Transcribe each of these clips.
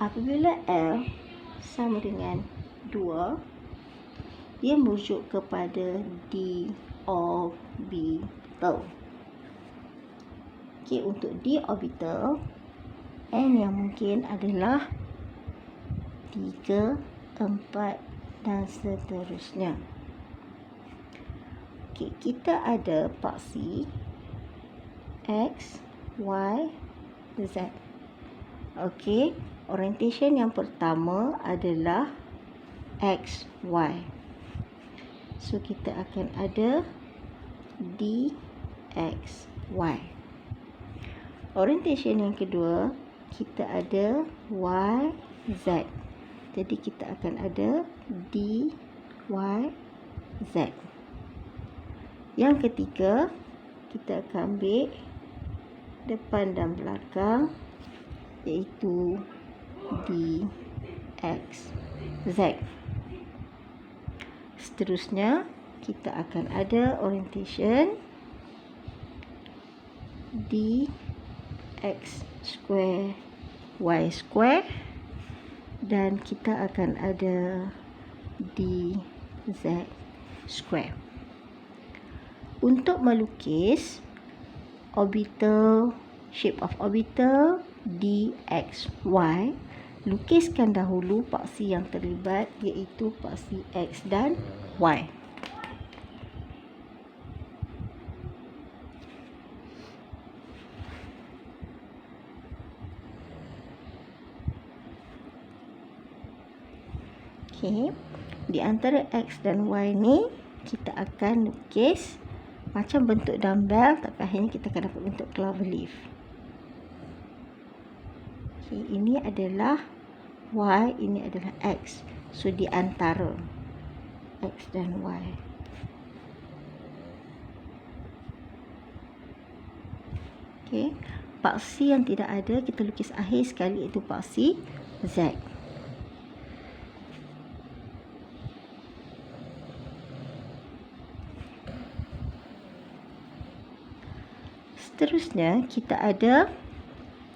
Apabila L sama dengan 2, dia merujuk kepada d orbital. Okey, untuk d orbital, n yang mungkin adalah 3, 4 dan seterusnya. Okey, kita ada paksi X, Y, Z. Okey, orientation yang pertama adalah X, Y. So, kita akan ada D, X, Y. Orientation yang kedua, kita ada Y, Z. Jadi, kita akan ada D, Y, Z. Yang ketiga, kita akan ambil depan dan belakang, iaitu D, X, Z. Seterusnya, kita akan ada orientation D, X square, Y square, dan kita akan ada D, Z square. Untuk melukis orbital, shape of orbital D, X, Y, lukiskan dahulu paksi yang terlibat, iaitu paksi X dan Y. Okey, di antara X dan Y ni, kita akan lukis macam bentuk dumbbell, tapi akhirnya kita akan dapat bentuk clover leaf. Okay, ini adalah Y, ini adalah X. So, di antara X dan Y. Okay, paksi yang tidak ada, kita lukis akhir sekali, iaitu paksi Z. Seterusnya, kita ada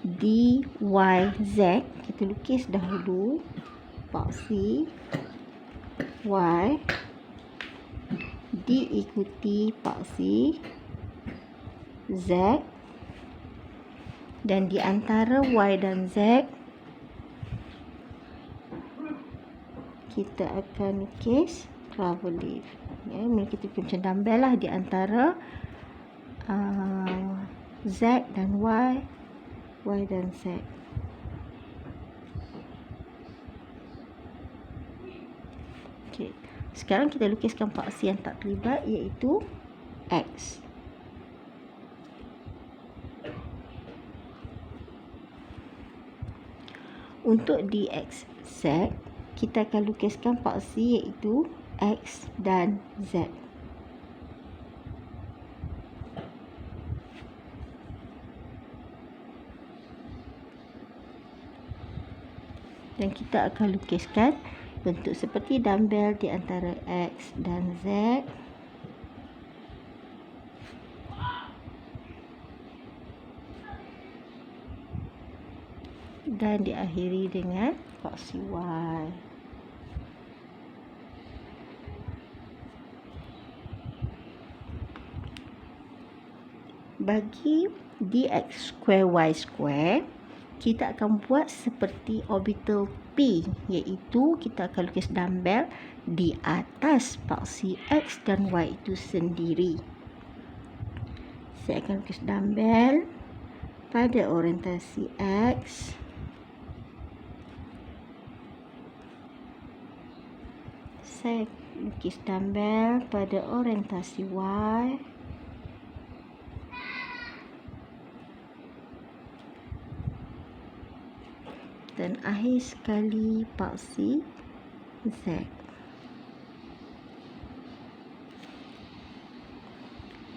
D, Y, Z. Kita lukis dahulu paksi Y. Diikuti paksi Z. Dan di antara Y dan Z, kita akan lukis clover leaf. Ya, kita macam dumbbell lah di antara Z dan Y, Y dan Z. Okey, sekarang kita lukiskan paksi yang tak terlibat, iaitu X. Untuk DXZ, kita akan lukiskan paksi iaitu X dan Z. Dan kita akan lukiskan bentuk seperti dumbbell di antara X dan Z. Dan diakhiri dengan paksi Y. Bagi dx square y square, kita akan buat seperti orbital P, iaitu kita akan lukis dumbbell di atas paksi X dan Y itu sendiri. Saya akan lukis dumbbell pada orientasi X. Saya lukis dumbbell pada orientasi Y. Dan akhir sekali paksi Z.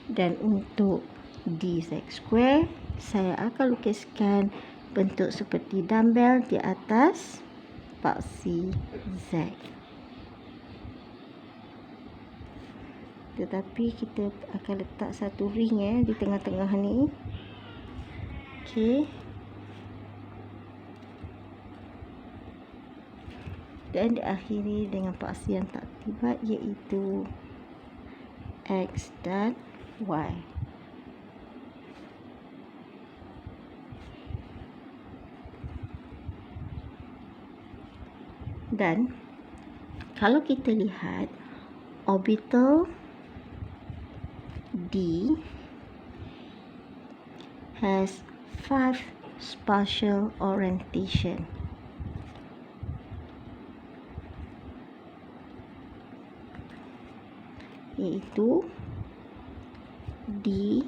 Dan untuk dz square, saya akan lukiskan bentuk seperti dumbbell di atas paksi Z. Tetapi kita akan letak satu ring di tengah-tengah ni. Okey. dan diakhiri dengan paksi yang tak terlibat iaitu X dan Y. Dan kalau kita lihat orbital D has 5 spatial orientation. Iaitu D,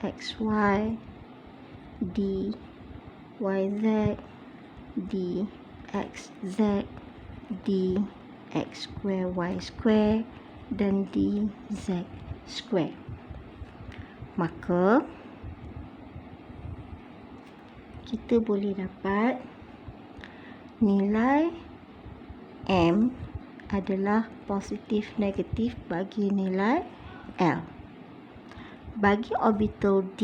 XY, D, YZ, D, XZ, D, X square, Y square dan D, Z square. Maka kita boleh dapat nilai M adalah positif negatif bagi nilai L. Bagi orbital D,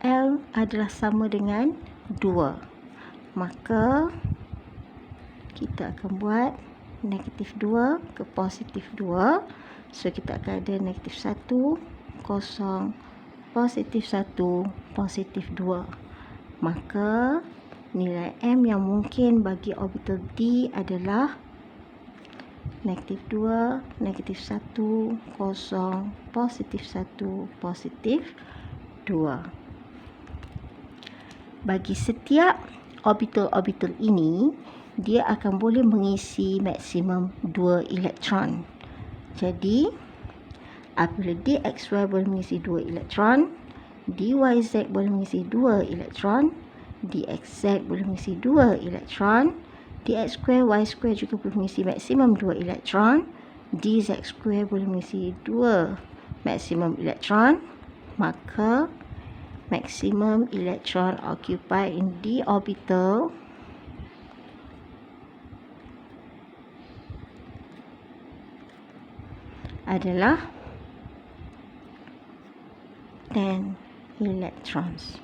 L adalah sama dengan 2. Maka kita akan buat negatif 2 ke positif 2. So kita akan ada negatif 1, 0, positif 1, positif 2. Maka nilai M yang mungkin bagi orbital D adalah negatif 2, negatif 1, 0, positif 1, positif 2. Bagi setiap orbital-orbital ini, dia akan boleh mengisi maksimum 2 elektron. Jadi, apabila DXY boleh mengisi 2 elektron, DYZ boleh mengisi 2 elektron, DXZ boleh mengisi 2 elektron, DX square, Y square juga boleh mengisi maksimum 2 elektron, DZ square boleh mengisi 2 maksimum elektron. Maka maximum electron occupied in d orbital adalah 10 electrons.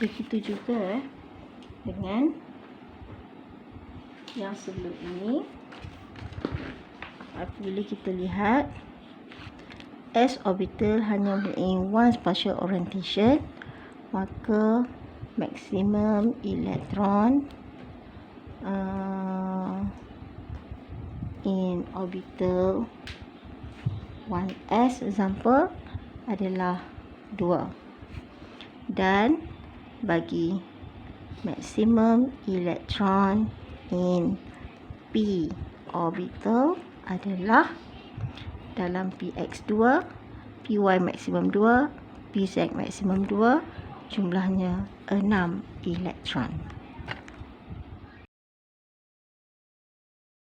Begitu juga dengan yang sebelum ini. Apabila kita lihat S orbital hanya mempunyai 1 spatial orientation, maka maximum electron in orbital 1s example adalah 2. Dan bagi maximum electron in P orbital adalah dalam PX2, PY maksimum 2, PZ maksimum 2, jumlahnya 6 elektron.